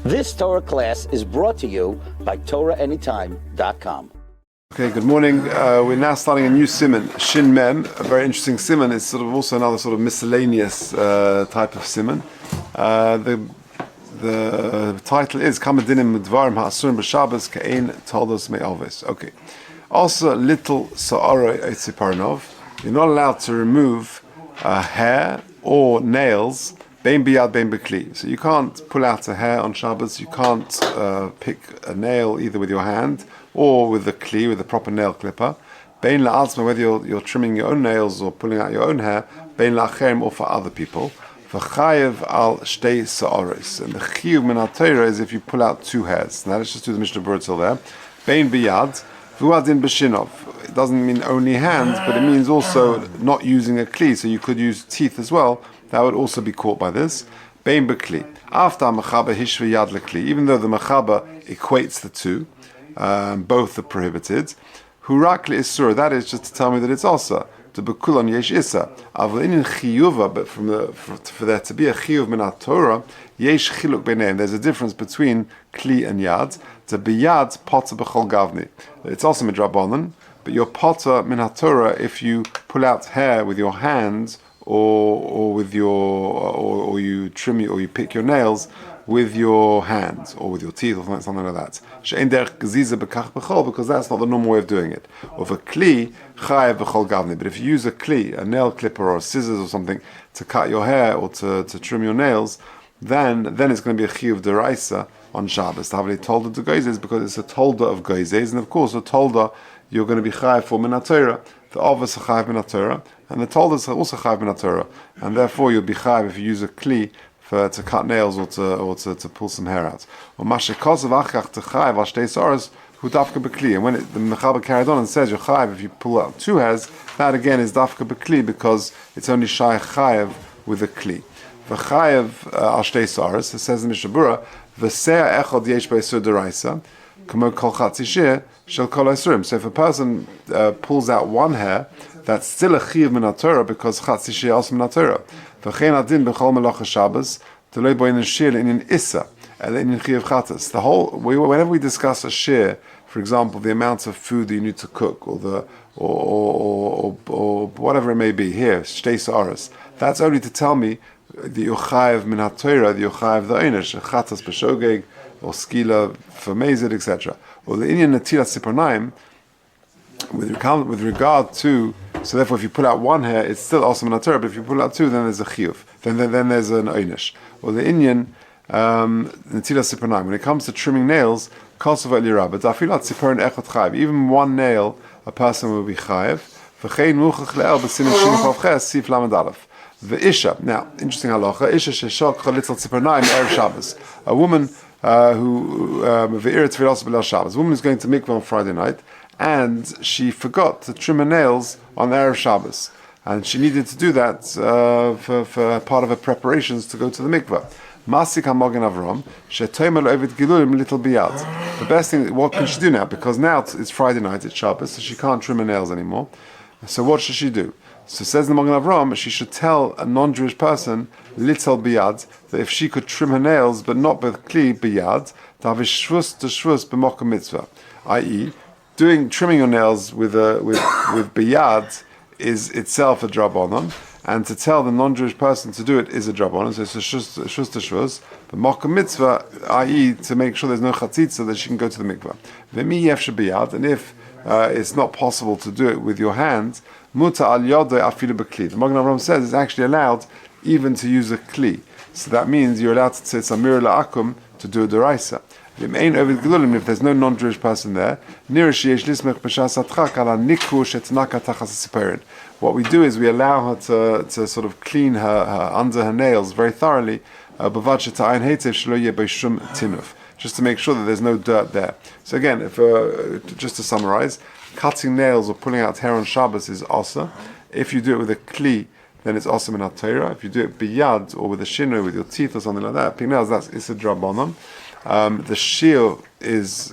This Torah class is brought to you by TorahAnytime.com. Okay, good morning. We're now starting a new siman, Shin Mem, a very interesting siman. It's sort of also another sort of miscellaneous type of siman. The title is Kamadinim Dvarim Ha'asurim B'Shabbos Ke'ein Toldos Me'ovis. Okay. Also, little Sa'ara Eitziparnov. You're not allowed to remove hair or nails bein biyad bein b'kli. So you can't pull out a hair on Shabbos. You can't pick a nail either with your hand or with the kli, with the proper nail clipper. Bein la'atzma, whether you're trimming your own nails or pulling out your own hair. Bein la'acherim, or for other people. V'chayev al shtei sa'aros. And the chiyuv min ha'Torah is if you pull out two hairs. Now let's just do the Mishnah Berurah till there. Bein biyad v'uadin b'shinov. It doesn't mean only hands, but it means also not using a kli. So you could use teeth as well. That would also be caught by this. Bein b'kli. After machaba hishva yad lekli. Even though the machaba equates the two, both are prohibited. Hurak le'isur. That is just to tell me that it's also. To bekulon yesh isa. Avol inin chiyuva, but for there to be a chiyuv min Torah, yesh chiluk b'neim. There's a difference between kli and yad. To biyad potter b'chol gavni. It's also midrabanan, but you're potter min Torah if you pull out hair with your hands, or with your, or you trim or you pick your nails with your hands or with your teeth or something like that. Because that's not the normal way of doing it. But if you use a kli, a nail clipper or scissors or something to cut your hair or to trim your nails, then it's going to be a chiyuv deraisa on Shabbos. The Havli tolda to geizes because it's a tolda of geizes, and of course a tolda you're going to be chayav for min Torah. The Avos are chayav min Torah, and the toldas are also chayav min Torah, and therefore you'll be chayav if you use a kli to cut nails or to pull some hair out. And when the Mechaber carried on and says you're chayav if you pull out two hairs, that again is dafka b'kli because it's only shay chayav with a kli. V'chayav al shtei saras, it says in Mishnah Berurah, v'se'ah echad yesh b'isur deraisa, k'mo kol chatzi shir shel kol isurim. So if a person pulls out one hair, that's still a chiyuv min Torah because chatzi shir also min Torah. V'chein adin b'chol melacha Shabbos t'loi bo'in shir l'inin issa l'inin chiyuv chatas. Whenever we discuss a shir, for example, the amount of food that you need to cook, or whatever it may be, here shtei sa'aros, that's only to tell me the yochayev min Torah, the yochayev the einish, chatas b'shogeg, or skila for mezid, etc. Or the inyan netilas siparnaim, with regard to, so therefore if you pull out one hair, it's still also min Torah, but if you pull out two, then there's a chiyuv, then there's an einish. Or the inyan netilas siparnaim, when it comes to trimming nails, kosova elirabah, dafilat siparin echot chayev, even one nail, a person will be chayev. V'chein muchach le'el b'sinim shin chav ches sif lamed aleph. The Isha. Now, interesting halacha. Isha sheshok chalitzel tzipernayim erev Shabbos. A woman who ve'ir tefillah b'leil Shabbos. A woman is going to mikvah on Friday night, and she forgot to trim her nails on erev Shabbos, and she needed to do that for part of her preparations to go to the mikvah. Masik hamogen avram shetoimer lo'evet gilulim little biyad. The best thing, what can she do now? Because now it's Friday night, it's Shabbos, so she can't trim her nails anymore. So what should she do? So says the Magen Avram, she should tell a non-Jewish person, little biyad, that if she could trim her nails, but not with kli biyad, davish shvus to shvus b'mokum mitzvah. I.e., trimming your nails with biyad is itself a drabonon, and to tell the non-Jewish person to do it is a drabonon. So it's a shvus to shvus, b'mokum mitzvah, i.e., to make sure there's no chatzitza that she can go to the mikvah. V'mi yefshe biyad, and if it's not possible to do it with your hands, muta al yodei afilu b'kli. The Magen Avram says it's actually allowed even to use a kli. So that means you're allowed to say samir la'akum to do a deraisa. If there's no non-Jewish person there, what we do is we allow her to sort of clean her under her nails very thoroughly, just to make sure that there's no dirt there. So again, just to summarize, cutting nails or pulling out hair on Shabbos is asa. If you do it with a kli, then it's asa min Torah. If you do it biyad or with a shino, with your teeth or something like that, nails, it's a drabonon. The shiur is,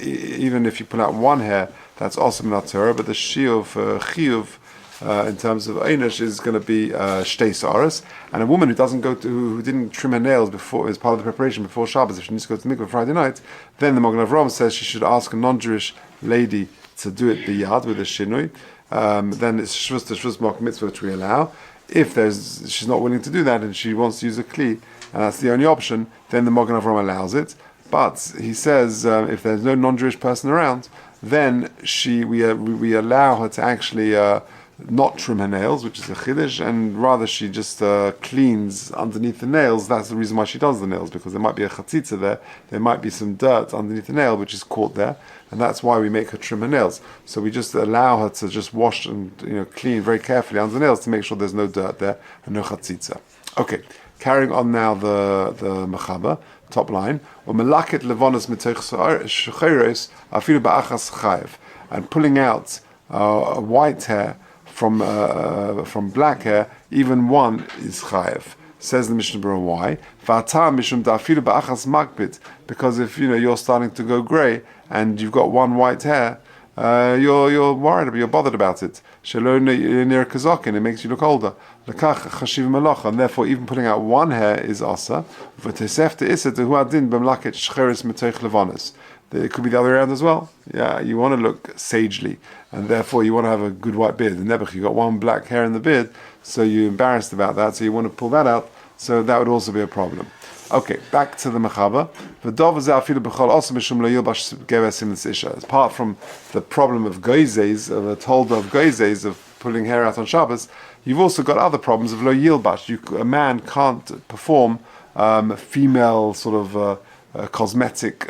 even if you pull out one hair, that's also min Torah, but the shiur for chiyuv in terms of Einish is going to be Shtei Saras. And a woman who didn't trim her nails before, as part of the preparation before Shabbos, if she needs to go to the mikveh Friday night, then the Magen Avraham says she should ask a non-Jewish lady to do it biyad with a shinui. Then it's shvus mark mitzvah which we allow. If she's not willing to do that and she wants to use a kli, and that's the only option, then the Magen Avraham allows it. But he says if there's no non-Jewish person around, then we allow her to actually not trim her nails, which is a chiddush, and rather she just cleans underneath the nails. That's the reason why she does the nails, because there might be a chatzitza there might be some dirt underneath the nail which is caught there, and that's why we make her trim her nails. So we just allow her to just wash and clean very carefully under the nails to make sure there's no dirt there and no chatzitza. Okay, carrying on now the mechaba, top line, u'melaket levonos mitoch shecheres afilu ba'achas chayev, and pulling out white hair from black hair, even one is chayev. Says the Mishnah Berurah, why? V'atam mishum da'afilu ba'achas makbid, because if you're starting to go grey and you've got one white hair, you're worried, you're bothered about it. Shelo near kazokin, it makes you look older. Lekach chashiv malacha, and therefore even putting out one hair is asa. V'tesefte isa tehu adin b'mlaket shcheres metoich levonis. It could be the other way around as well. Yeah, you want to look sagely, and therefore you want to have a good white beard. And Nebuch, you got one black hair in the beard, so you're embarrassed about that, so you want to pull that out. So that would also be a problem. Okay, back to the mechaba. Apart from the problem of geizes, of a tolda of geizes, of pulling hair out on Shabbos, you've also got other problems of lo yilbash. A man can't perform female sort of cosmetic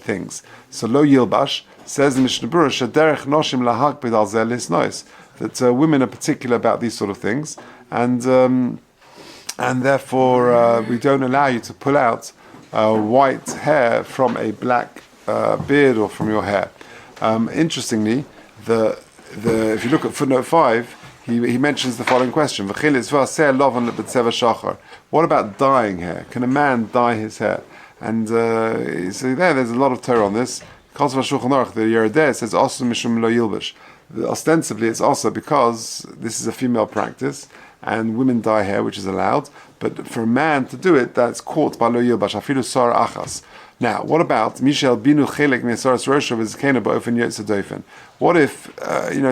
things. So lo yilbash, says the Mishnah Berurah, shederech noshim lahakbid al zeh lisnois, that women are particular about these sort of things, and therefore we don't allow you to pull out white hair from a black beard or from your hair. Interestingly, if you look at footnote 5, he mentions the following question: what about dyeing hair? Can a man dye his hair? And so there's a lot of Torah on this. The Yerideh says also mishum lo yilbish. Ostensibly, it's also because this is a female practice, and women dye hair, which is allowed. But for a man to do it, that's caught by lo yilbash afilu sar achas. Now, what about Mishel binu chelek nesaras rosha v'zkena ba'ofen yotzedofen? What if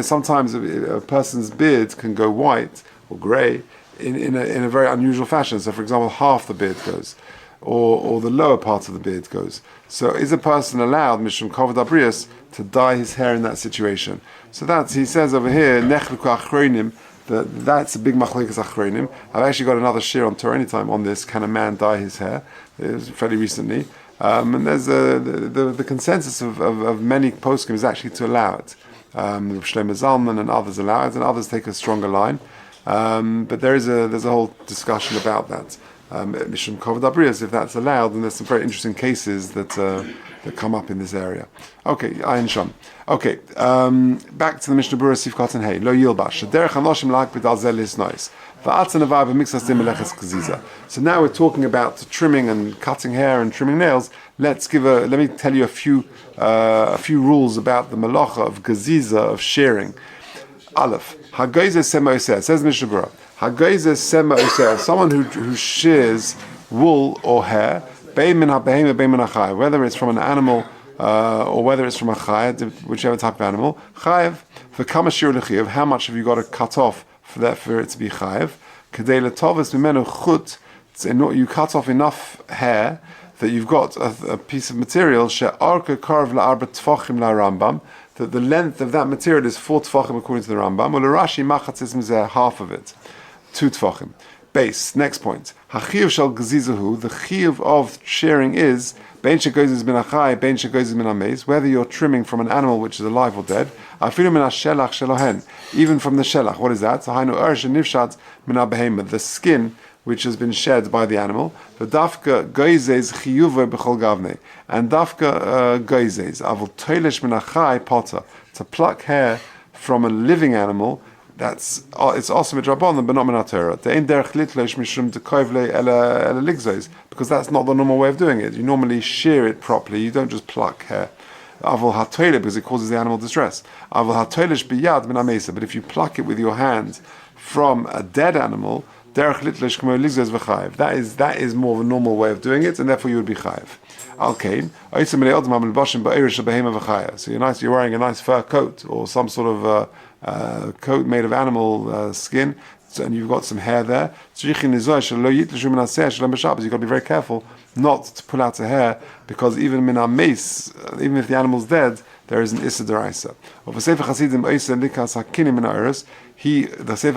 sometimes a person's beard can go white or grey in a very unusual fashion? So, for example, half the beard goes, or the lower part of the beard goes. So is a person allowed, Mishum Kavod Abrius, to dye his hair in that situation? So he says over here, Nechluku Achronim, that's a big machlekas Achronim. I've actually got another shir on Torah Anytime on this, can a man dye his hair? It was fairly recently. And there's the consensus of many poskim is actually to allow it. Shlomo Zalman and others allow it, and others take a stronger line. But there's a whole discussion about that. Mishum Kavod Abrius, if that's allowed, and there's some very interesting cases that come up in this area. Okay, Ayin Sham. Okay, back to the Mishnah Berurah Sifkat and Hey. Lo Yilbash. Derech Hanoshim Lahakbid Al Zel Lisnois. So now we're talking about trimming and cutting hair and trimming nails. Let me tell you a few rules about the malacha of gaziza, of shearing. Aleph, Hagayze Sema Oseh, says Mishnah Berurah. Hagayze Sema Oseh, someone who shears wool or hair, whether it's from an animal or whether it's from a chayav, whichever type of animal, chayav, for kama shir lechiyav, how much have you got to cut off for it to be chayav? Kedei letovas mimenu chut, you cut off enough hair that you've got a piece of material, she'arka karv la'arba tfachim la'rambam, that the length of that material is 4 tfachim according to the Rambam, or Rashi machatzis mizeh, half of it, 2 tfachim. Base, next point. Hachiyuv shal gazizahu, the chiyuv of shearing is bein shegozes min achai, bein shegozes min ameis, whether you're trimming from an animal which is alive or dead, afilu min hashelach shelohen, even from the shelach. What is that? Hainu erish nifshat min habehema, the skin which has been shed by the animal. The dafka goizes chiyuve b'chol gavne, and dafka goizes avol toilish min achai potter, to pluck hair from a living animal. It's also midrabanan, but not minatorah. The ein derech litlosh mishum dekoivle ela ligzos, because that's not the normal way of doing it. You normally shear it properly. You don't just pluck hair. Avol hatoile, because it causes the animal distress. Avol hatoilish biyad min amesa. But if you pluck it with your hand from a dead animal, derech litlish k'mo ligzos v'chayev. That is more of a normal way of doing it, and therefore you would be chayev. Al-kain, so you're wearing a nice fur coat or some sort of coat made of animal skin, and you've got some hair there. So you've got to be very careful not to pull out the hair, because even in our mace, even if the animal's dead, there is an issa deraisa. The Sefer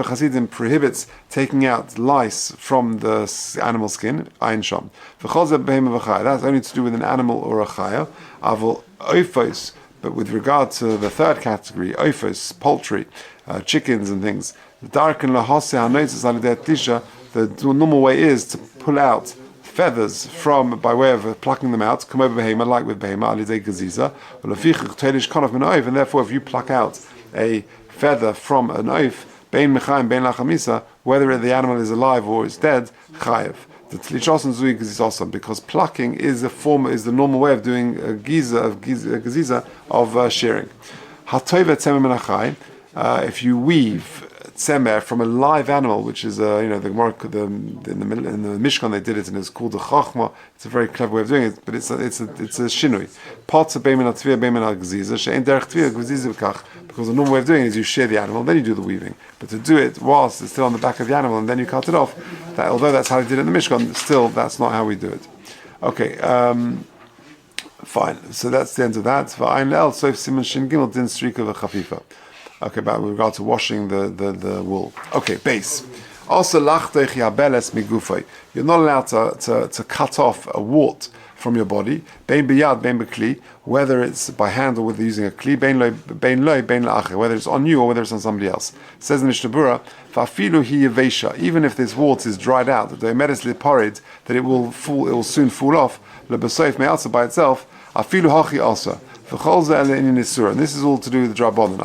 Chassidim prohibits taking out lice from the animal skin, ayin sham. That's only to do with an animal or a chaya. Avol oifos, but with regard to the third category, oifos, poultry, chickens and things. The normal way is to pull out feathers from, by way of plucking them out, come over behema, like with behema, alidei gaziza, and therefore if you pluck out a feather from an oif, bein mechaim, bein lachamisa, whether the animal is alive or is dead, chayev. The tlichosan zui gazizosam, because plucking is the normal way of doing a gaziza of shearing. Hatoiva tzemer menachai, if you weave tzemer from a live animal, which is in the Mishkan they did it, and it's called a chachma. It's a very clever way of doing it, but it's a shinui. Because the normal way of doing it is you shear the animal, then you do the weaving. But to do it whilst it's still on the back of the animal and then you cut it off, although that's how they did it in the Mishkan, still that's not how we do it. Okay, fine. So that's the end of that. Okay, but with regard to washing the wool. Okay, base. Also, you're not allowed to cut off a wart from your body, bein biyad, bein bekli, whether it's by hand or whether using a kli, bein loy, bein la'acher, whether it's on you or whether it's on somebody else. It says in the Mishnah Berurah, fa'afilu hi yevesha, even if this wart is dried out, that it will soon fall off, lebesoif me'alsa by itself, afilu hachi also. And this is all to do with the drabonon.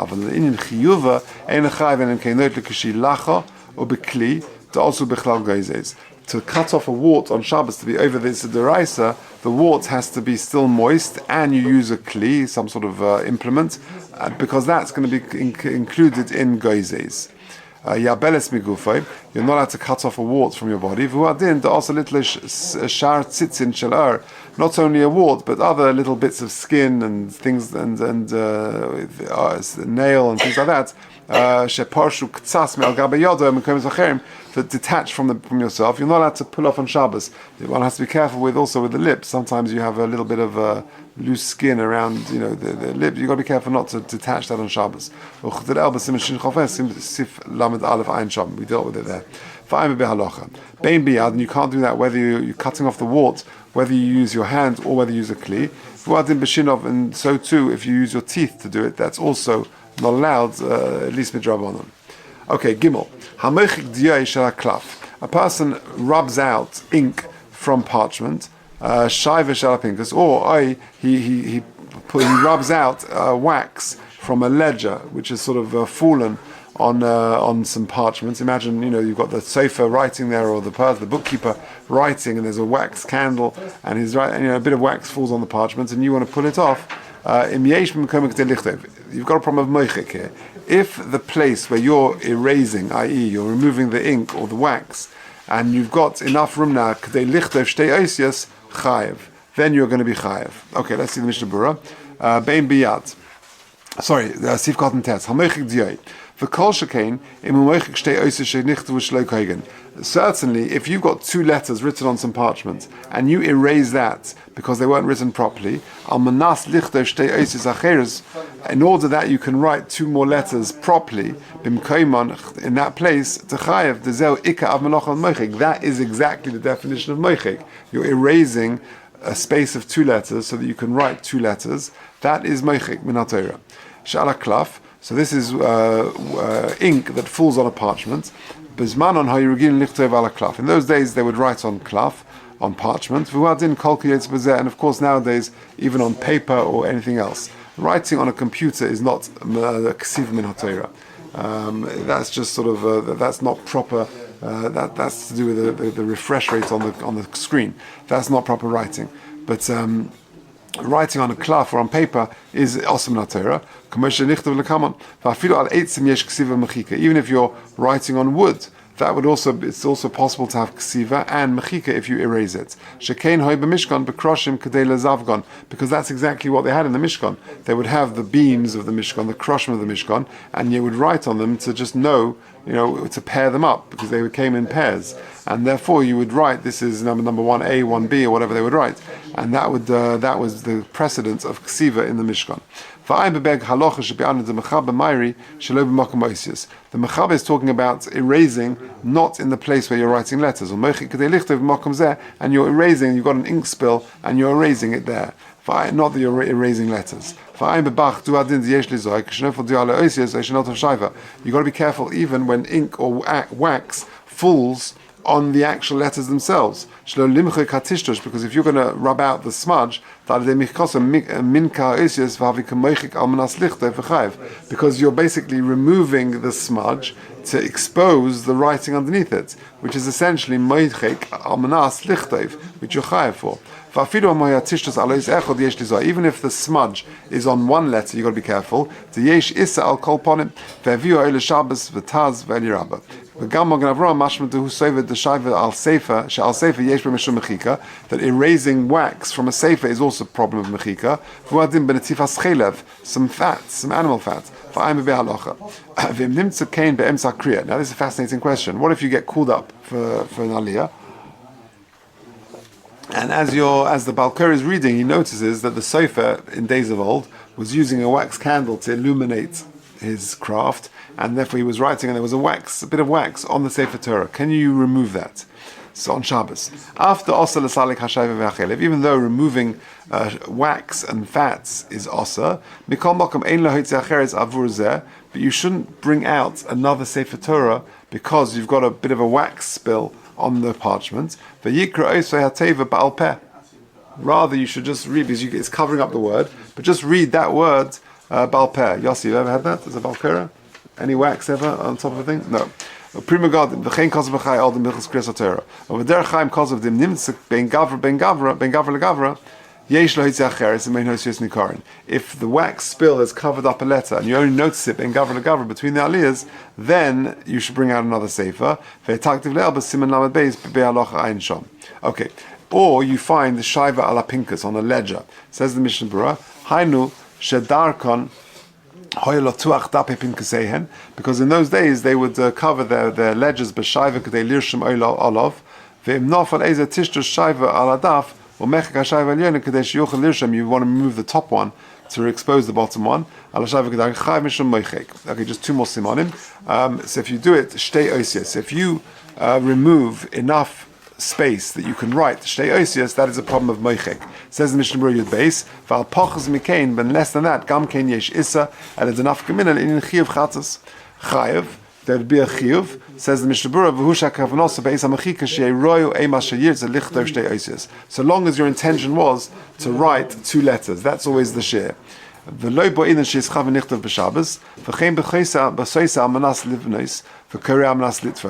To cut off a wart on Shabbos, to be over this deraisa, the wart has to be still moist, and you use a kli, some sort of implement, because that's going to be included in goizes. Yabeles migufay, you're not allowed to cut off a wart from your body. Vuadin, the also little shar tzitzin shelar, not only a wart, but other little bits of skin and things, and nail and things like that. Sheparshu ktsas me'al gabe yodo mekomis acherim, that detach from yourself. You're not allowed to pull off on Shabbos. One has to be careful with the lips. Sometimes you have a little bit of loose skin around, the lip. You've got to be careful not to detach that on Shabbos. We dealt with it there. Bein biyad, and you can't do that whether you're cutting off the wart, whether you use your hand or whether you use a kli. And so too, if you use your teeth to do it, that's also not allowed, at least midrabanan. Okay, Gimel. A person rubs out ink from parchment, or he rubs out wax from a ledger which is sort of fallen on some parchments. Imagine, you've got the sofa writing there, or the bookkeeper writing, and there's a wax candle, and he's writing, a bit of wax falls on the parchment, and you want to pull it off. You've got a problem of moichik here. If the place where you're erasing, i.e. you're removing the ink or the wax, and you've got enough room now, then you're going to be chayev. Okay, let's see the Mishnah Berurah. Bein biyad. Sorry, Sif Cotton Test. Hamoichik diyay. Certainly, if you've got two letters written on some parchment and you erase that because they weren't written properly, in order that you can write two more letters properly, in that place, that is exactly the definition of moichik. You're erasing a space of two letters so that you can write two letters. That is moichik min haTorah. Shala klaf. So this is ink that falls on a parchment. In those days they would write on klaf, on parchment, and of course nowadays even on paper or anything else. Writing on a computer is not ksiv min haTorah. That's just sort of that's not proper. That's to do with the refresh rate on the screen. That's not proper writing. But writing on a cloth or on paper is awesome not Torah. Even if you're writing on wood, it's also possible to have ksiva and mechika if you erase it. Because that's exactly what they had in the Mishkan. They would have the beams of the Mishkan, the kroshim of the Mishkan, and you would write on them to just know, to pair them up, because they came in pairs. And therefore you would write, this is number 1A, 1B, or whatever they would write. And that was the precedence of ksiva in the Mishkan. The Mechaber is talking about erasing not in the place where you're writing letters. And you're erasing, you've got an ink spill, and you're erasing it there. Not that you're erasing letters. You've got to be careful even when ink or wax falls on the actual letters themselves. Because if you're going to rub out the smudge, because you're basically removing the smudge to expose the writing underneath it, which is essentially which you're chayav for. Even if the smudge is on one letter, you've got to be careful. That erasing wax from a sefer is also a problem of mechika. Some fat, some animal fat. Now this is a fascinating question. What if you get called up for an aliyah? And as the Golker is reading, he notices that the sofer in days of old was using a wax candle to illuminate his craft, and therefore he was writing, and there was a bit of wax on the Sefer Torah. Can you remove that? So on Shabbos, after Osa l'salik hashayva ve'achelev, even though removing wax and fats is Osa, mikol makom ein lo hotzeh acheres avur zeh, but you shouldn't bring out another Sefer Torah because you've got a bit of a wax spill on the parchment. V'yikra osei hateva ba'al peh. Rather, you should just read, because it's covering up the word, but just read that word ba'al peh. Yossi, you ever had that as a Golker? Any wax ever on top of a thing? No. Prima Garden, the Chaim Kozav B'chai, all the Milchus Kriyas HaTorah. Over there, Chaim Kozav Dim Nimtzak Ben Gavra Legavra, Yesh Lo Hitzeh Acheres and Mein Hosius Nikarin. If the wax spill has covered up a letter and you only notice it Ben Gavra Legavra between the aliyahs, then you should bring out another sefer. Ve'taktiv le'elba Siman Lamed Beis Be'alocha Ayin Shom. Okay. Or you find the Shaiva ala Pinkus on a ledger. Says the Mishnah Berurah, Hainu Shedarkon. Because in those days they would cover their ledgers b'shayva k'dei lirshim olav ve'im nafal eza tishtu shayva aladaf or mechak hashayva alyon k'dei sheyuchel lirshim. You want to remove the top one to expose the bottom one. Ala shayva k'dei chayv mishum moichek. Okay, just two more simonim. So if you do it shtei oisius, if you remove enough space that you can write shtei oisius, that is a problem of moichek. Says the Mishnah Berurah Yud Beis, v'al pochas mikein, but less than that, gam kein yesh issa, and it's enough kaminal in chiyuv chatzas. Chayiv, there would be a chiyuv. Says the Mishnah Berurah, v'husha kavanosa beis hamachika she'ei royu eima sheyir zelichtov shtei oisius. So long as your intention was to write two letters, that's always the shir. V'loi bo'in she'is chav nichtov b'Shabbos, v'chein b'choisa b'soisa amanas livnois,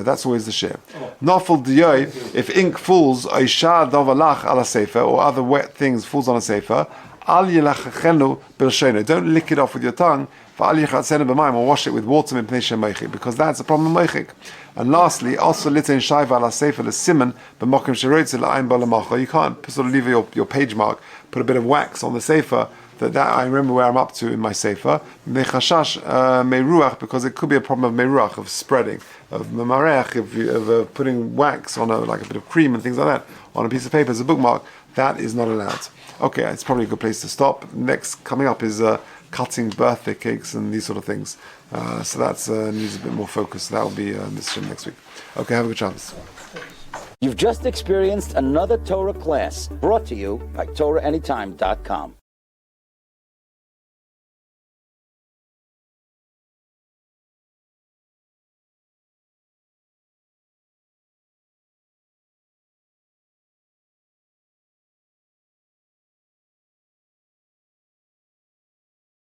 that's always the share. Nafal diyoy, if ink falls, oisha davalach ala sefer, or other wet things falls on a sefer, al yilachachenu b'lsheno. Don't lick it off with your tongue. Or wash it with water because that's a problem of moichik. And lastly, also litin shayva ala sefer l'siman b'mokim sheroitze la'ayin b'lamacha. You can't sort of leave your page mark, put a bit of wax on the sefer. That I remember where I'm up to in my sefer. Mechashash meiruach, because it could be a problem of meiruach, of spreading, of memarech, of putting wax on like a bit of cream and things like that on a piece of paper as a bookmark. That is not allowed. Okay, it's probably a good place to stop. Next coming up is cutting birthday cakes and these sort of things. So that's needs a bit more focus. That will be this next week. Okay, have a good chance. You've just experienced another Torah class brought to you by TorahAnytime.com.